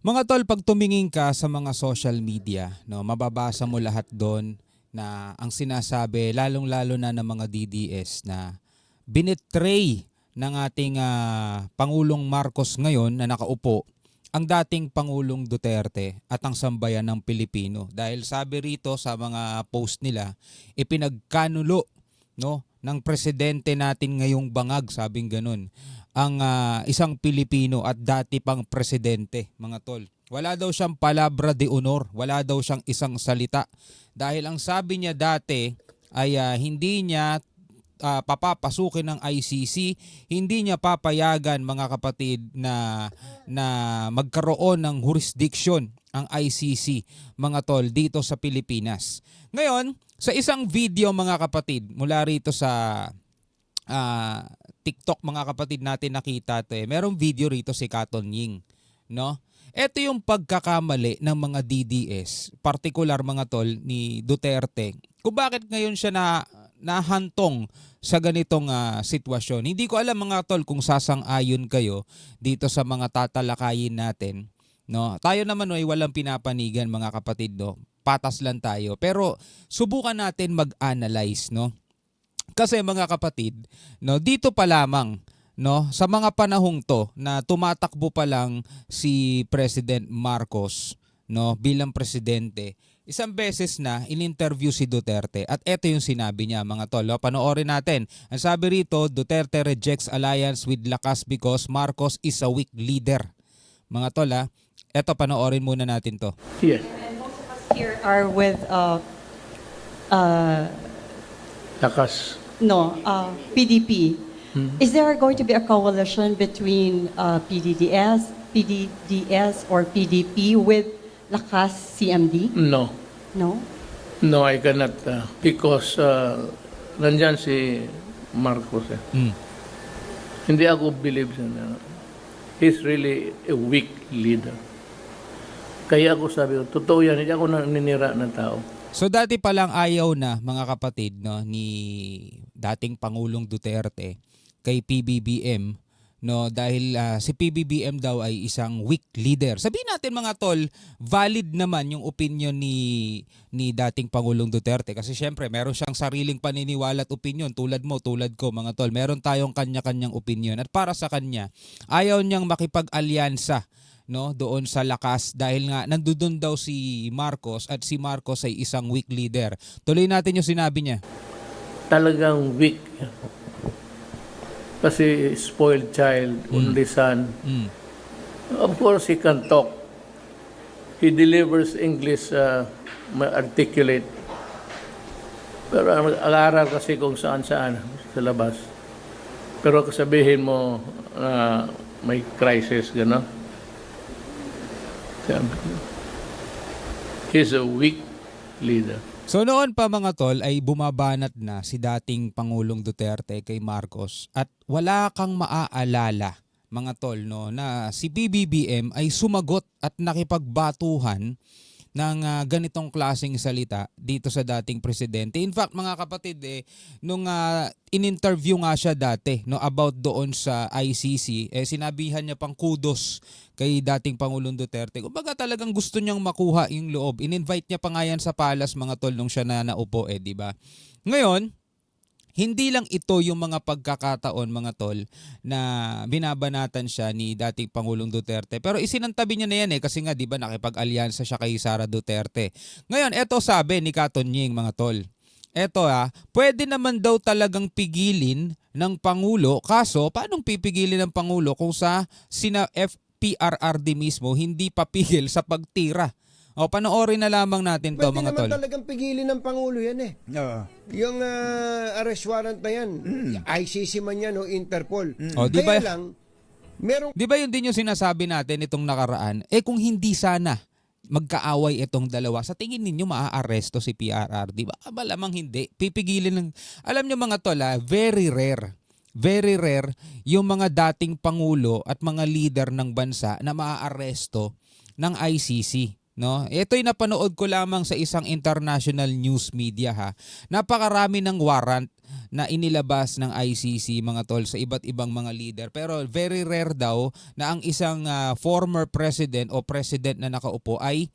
Mga tol, pag tumingin ka sa mga social media, no, mababasa mo lahat doon na ang sinasabi, lalong-lalo na ng mga DDS na binitray ng ating Pangulong Marcos ngayon na nakaupo ang dating Pangulong Duterte at ang sambayan ng Pilipino. Dahil sabi rito sa mga post nila, ipinagkanulo, no, ng presidente natin ngayong bangag, sabing ganun, ang isang Pilipino at dati pang presidente, mga tol. Wala daw siyang palabra de honor, wala daw siyang isang salita. Dahil ang sabi niya dati ay hindi niya papapasukin ng ICC, hindi niya papayagan, mga kapatid, na magkaroon ng jurisdiction ang ICC, mga tol, dito sa Pilipinas. Ngayon, sa isang video, mga kapatid, mula rito sa TikTok, mga kapatid, natin nakita ito merong video rito si Katon Ying, no? Ito yung pagkakamali ng mga DDS, particular, mga tol, ni Duterte, kung bakit ngayon siya nahantong sa ganitong sitwasyon. Hindi ko alam, mga tol, kung sasang-ayon kayo dito sa mga tatalakayin natin, no? Tayo naman ay walang pinapanigan, mga kapatid, no? Patas lang tayo. Pero subukan natin mag-analyze, no? Kasi, mga kapatid, no, dito pa lamang, no, sa mga panahong to na tumatakbo pa lang si President Marcos, no, bilang presidente, isang beses na in-interview si Duterte at eto yung sinabi niya, mga tol. Panoorin natin. Ang sabi rito, Duterte rejects alliance with Lakas because Marcos is a weak leader. Mga tol, eto, panoorin muna natin to. Yes. Here are with Lakas. PDP. Is there going to be a coalition between PDDS or PDP with Lakas CMD? No. No? No, I cannot. Because nandyan si Marcos. Hindi ako believe siya. He's really a weak leader. Kaya ako sabi ko, totoo yan. Hindi ako naninira ng tao. So dati pa lang ayaw na, mga kapatid, no, ni dating Pangulong Duterte kay PBBM, no, dahil si PBBM daw ay isang weak leader. Sabihin natin, mga tol, valid naman yung opinion ni dating Pangulong Duterte kasi syempre meron siyang sariling paniniwala at opinion, tulad mo, tulad ko, mga tol. Meron tayong kanya-kanyang opinion at para sa kanya ayaw niyang makipag-alyansa, no, doon sa Lakas dahil nga nandoon daw si Marcos at si Marcos ay isang weak leader. Tuloy natin yung sinabi niya. Talagang weak. Kasi spoiled child, only son. Of course, he can talk. He delivers English articulate. Pero ang-aral kasi kung saan-saan sa labas. Pero sabihin mo may crisis, gano'n. He's a weak leader. So noon pa, mga tol, ay bumabanat na si dating Pangulong Duterte kay Marcos at wala kang maaalala, mga tol, no, na si PBBM ay sumagot at nakipagbatuhan ng ganitong klaseng salita dito sa dating presidente. In fact, mga kapatid, nung in-interview nga siya dati, no, about doon sa ICC, sinabihan niya pang kudos kay dating Pangulong Duterte. Kumbaga talagang gusto niyang makuha yung loob. In-invite niya pa nga yan sa palace, mga tol, nung siya na naupo, di ba? Ngayon, hindi lang ito yung mga pagkakataon, mga tol, na binabanatan siya ni dating Pangulong Duterte. Pero isinantabi niya na yan kasi nga, di ba, nakipag-alyansa siya kay Sara Duterte. Ngayon, eto sabi ni Katon Ying, mga tol. Eto pwede naman daw talagang pigilin ng Pangulo. Kaso, paanong pipigilin ng Pangulo kung sa sina FPRRD mismo hindi papigil sa pagtira? O, panoorin na lamang natin to, mga tol. Pwede naman talagang pigilin ng Pangulo yan Yung arrest warrant na yan, ICC man yan o Interpol. O, di ba, Kaya lang, merong... Di ba yun din yung sinasabi natin itong nakaraan? Kung hindi sana magkaaway itong dalawa, sa tingin ninyo maaaresto si PRR? Di ba? Malamang hindi. Pipigilin ng... Alam nyo, mga tol, very rare yung mga dating Pangulo at mga leader ng bansa na maaaresto ng ICC. No, ito'y napanood ko lamang sa isang international news media Napakarami ng warrant na inilabas ng ICC mga tol sa iba't ibang mga leader. Pero very rare daw na ang isang former president o president na nakaupo ay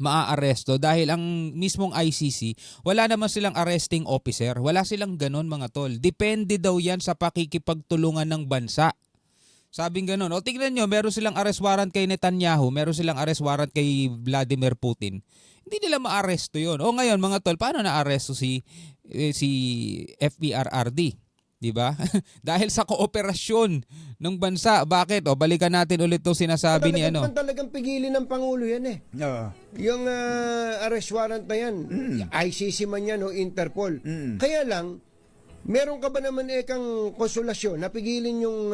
maaaresto dahil ang mismong ICC, wala naman silang arresting officer. Wala silang ganon mga tol. Depende daw yan sa pakikipagtulungan ng bansa. Sabing ganun. O tignan nyo, meron silang arrest warrant kay Netanyahu, meron silang arrest warrant kay Vladimir Putin. Hindi nila maaresto yun. O ngayon mga tol, paano na-aresto si FPRRD? Diba? Dahil sa kooperasyon ng bansa. Bakit? O balikan natin ulit itong sinasabi ni ano. Talagang pigilin ng Pangulo yan eh. Oo. Yung arrest warrant na yan, ICC man yan o Interpol. Kaya lang, meron ka ba naman kang konsolasyon na pigilin yung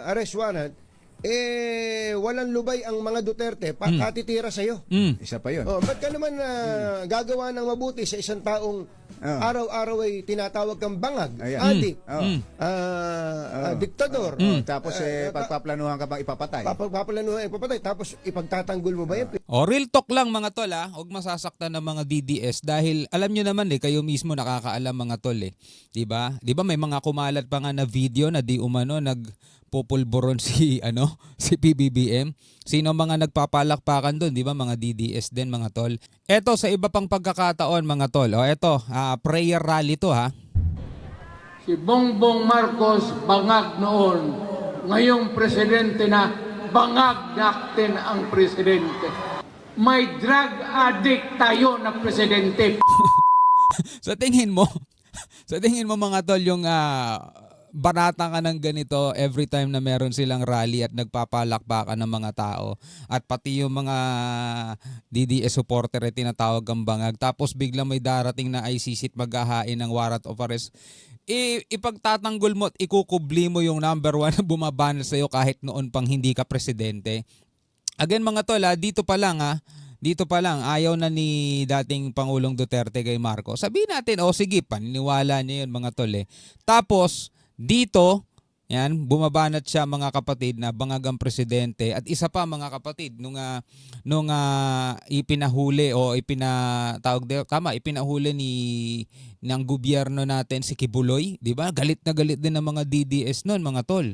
arrest warrant, walang lubay ang mga Duterte katitira sa'yo. Isa pa yun. Oh, ba't ka naman gagawa ng mabuti sa isang taong araw-araw ay tinatawag kang bangag, Ayan. adik, Oo. diktador, Tapos pagpaplanuhan ka bang ipapatay? papaplanuhan ipapatay, tapos ipagtatanggol mo ba yan? O real talk lang mga tol huwag masasaktan ng mga DDS dahil alam nyo naman kayo mismo nakakaalam mga tol 'Di ba? 'Di ba may mga kumalat pa nga na video na di umano nagpupulburon si PBBM. Sino mga nagpapalakpakan doon, 'di ba? Mga DDS din mga tol. Eto sa iba pang pagkakataon mga tol. O eto, prayer rally to Si Bongbong Marcos bangag noon. Ngayong presidente na, bangag natin ang presidente. May drug addict tayo na presidente. Sa tingin mo mga tol yung barata ka ng ganito every time na meron silang rally at nagpapalakpakan ng mga tao at pati yung mga DDS supporter ay tinatawag ang bangag tapos biglang may darating na ICC at maghahain ng warrant of arrest, ipagtatanggol mo at ikukubli mo yung number 1 na bumabanal sa'yo kahit noon pang hindi ka presidente. Again mga tol, dito pa lang ayaw na ni dating Pangulong Duterte kay Marcos. Sabihin natin, sige, paniniwala niya yun mga tol Tapos, dito, yan, bumabanat siya mga kapatid na bangag ang presidente at isa pa mga kapatid nung ipinahuli o ipinahuli ng gobyerno natin si Kibuloy, 'di ba? Galit na galit din ng mga DDS noon mga tol.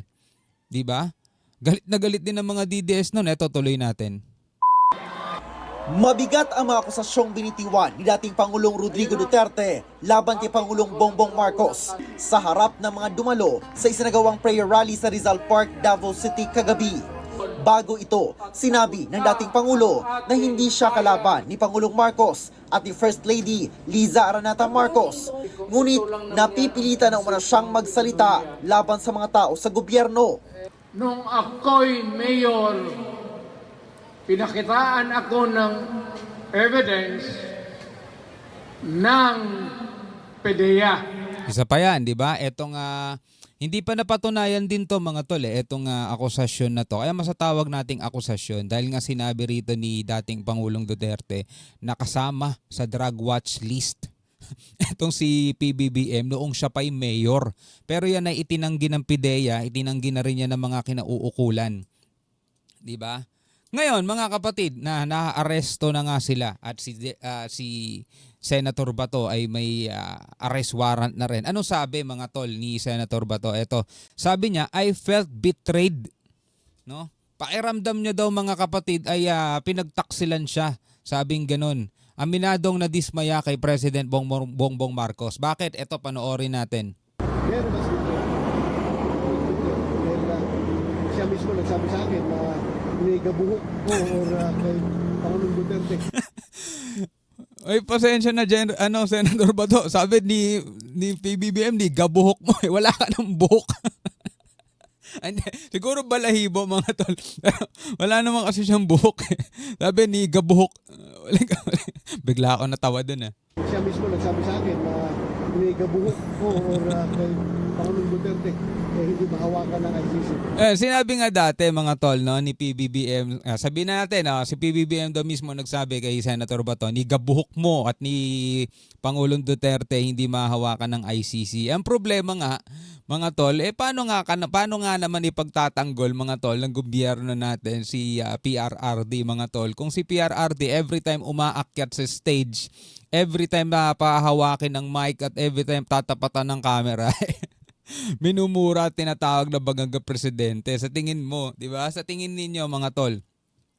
'Di ba? Galit na galit din ng mga DDS noon. Ito tuloy natin. Mabigat ang mga akusasyong binitiwan ni dating Pangulong Rodrigo Duterte laban kay Pangulong Bongbong Marcos sa harap ng mga dumalo sa isinagawang prayer rally sa Rizal Park, Davao City kagabi. Bago ito, sinabi ng dating Pangulo na hindi siya kalaban ni Pangulong Marcos at ni First Lady Liza Araneta Marcos. Ngunit napipilitan na umano siyang magsalita laban sa mga tao sa gobyerno. Nung ako'y mayor, pinakitaan ako ng evidence ng PDEA. Isa pa yan, di ba? Etong hindi pa napatunayan din to mga tol etong akusasyon na to. Kaya masatawag nating akusasyon dahil nga sinabi rito ni dating Pangulong Duterte na kasama sa drug watch list. Etong si PBBM noong siya pa'y mayor. Pero yan ay itinanggi ng PDEA, itinanggi na rin yan ng mga kinauukulan. Di ba? Ngayon, mga kapatid, na naaresto na nga sila at si Senator Bato ay may arrest warrant na rin. Ano sabi mga tol ni Senator Bato? Ito, sabi niya, I felt betrayed. No? Pakiramdam niya daw mga kapatid ay pinagtaksilan siya. Sabing ganun. Aminadong nadismaya kay President Bongbong Marcos. Bakit? Ito, panoorin natin. Meron kasi siya mismo nagsabi sa akin na gabuhok ko or kay Pangulong Duterte. Ay, pasensya na dyan, Senator Bato. Sabi ni PBBM, gabuhok mo. Wala ka ng buhok. Siguro balahibo mga tol. Wala naman kasi siyang buhok. Sabi ni gabuhok. Bigla ako natawa dun Siya mismo nagsabi sa akin na gabuhok ko or kay Pangulong Duterte hindi mahawakan ng ICC. Sinabi nga dati mga tol no ni PBBM, sabihin na natin si PBBM daw mismo nagsabi kay Senator Bato, ni gabuhok mo at ni Pangulong Duterte hindi mahawakan ng ICC. Ang problema nga mga tol, paano nga naman ipagtatanggol mga tol ng gobyerno natin si PRRD mga tol? Kung si PRRD every time umaakyat sa stage, every time na pahawakin ng mic at every time tatapatan ng camera, minumura at tinatawag na bagang presidente. Sa tingin mo, di ba? Sa tingin ninyo mga tol,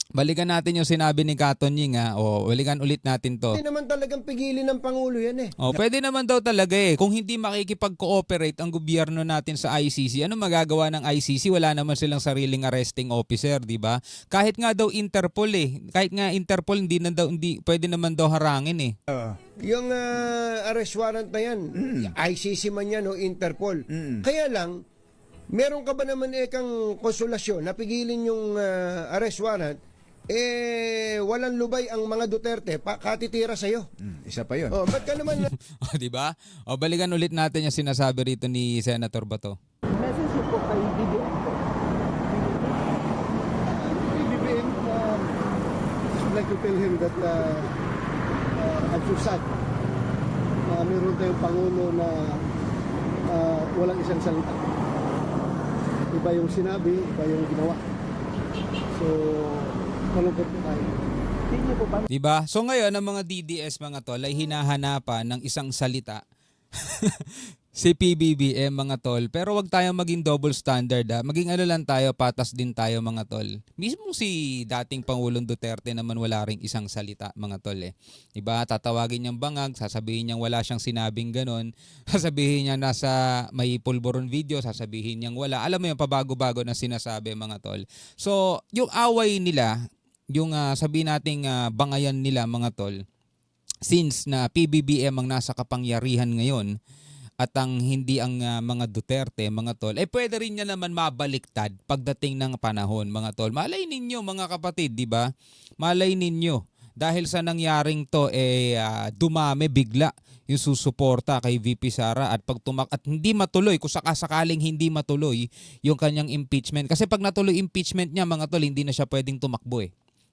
balikan natin yung sinabi ni Katon Ying balikan ulit natin to. Hindi naman talagang pigilin ng Pangulo yan Pwede naman daw talaga kung hindi makikipag-cooperate ang gobyerno natin sa ICC, ano magagawa ng ICC? Wala naman silang sariling arresting officer, di ba? Kahit nga daw Interpol kahit nga Interpol hindi pwede naman daw harangin Yung arrest warrant na yan, ICC man yan o Interpol. Kaya lang, meron ka ba naman kang konsolasyon na pigilin yung arrest warrant, walang lubay ang mga Duterte, katitira sa'yo. Isa pa yun. Ba't ka naman Di ba? Balikan ulit natin yung sinasabi rito ni Senator Bato. Message niyo po kay BBM po. BBM, just would like to tell him that I'm so sad na meron tayong Pangulo na walang isang salita. Iba yung sinabi, iba yung ginawa. So, malungkot po tayo. Hindi niyo po ba Diba? So ngayon, ang mga DDS mga tol ay hinahanapan ng isang salita si PBBM mga tol. Pero wag tayong maging double standard Maging lang tayo, patas din tayo mga tol. Mismo si dating Pangulong Duterte naman wala ring isang salita mga tol Diba? Tatawagin niyang bangag, sasabihin niyang wala siyang sinabing ganon. Sasabihin niya nasa may pulburon video, sasabihin niyang wala. Alam mo yung pabago-bago na sinasabi mga tol. So, yung away nila, yung sabihin nating bangayan nila mga tol, since na PBBM ang nasa kapangyarihan ngayon at ang hindi ang mga Duterte mga tol, pwede rin niya naman mabaliktad pagdating ng panahon mga tol. Malay ninyo mga kapatid, di ba? Malay ninyo dahil sa nangyaring to dumami bigla yung susuporta kay VP Sara at at hindi matuloy, kung sakasakaling hindi matuloy yung kanyang impeachment. Kasi pag natuloy impeachment niya mga tol, hindi na siya pwedeng tumakbo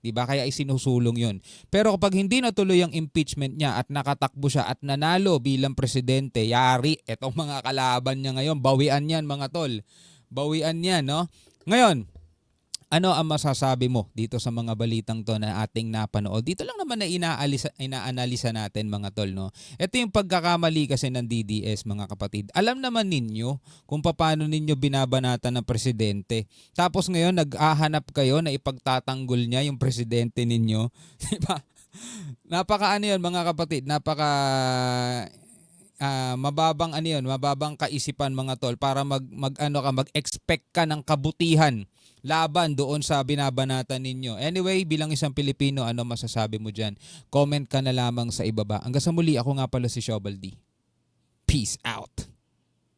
Diba? Kaya isinusulong yun. Pero kapag hindi natuloy ang impeachment niya at nakatakbo siya at nanalo bilang presidente, yari, etong mga kalaban niya ngayon, bawian yan mga tol. Bawian yan, no? Ngayon, ano ang masasabi mo dito sa mga balitang to na ating napanood? Dito lang naman na inaanalisa natin mga tol, no? Ito yung pagkakamali kasi ng DDS mga kapatid. Alam naman ninyo kung paano ninyo binabanatan ng presidente. Tapos ngayon nag-ahanap kayo na ipagtatanggol niya yung presidente ninyo. Diba? Napaka yun mga kapatid, mababang kaisipan mga tol para mag-expect ka ng kabutihan laban doon sa binabanatan ninyo. Anyway, bilang isang Pilipino, ano masasabi mo dyan? Comment ka na lamang sa ibaba. Hanggang sa muli, ako nga pala si Shobal D. Peace out.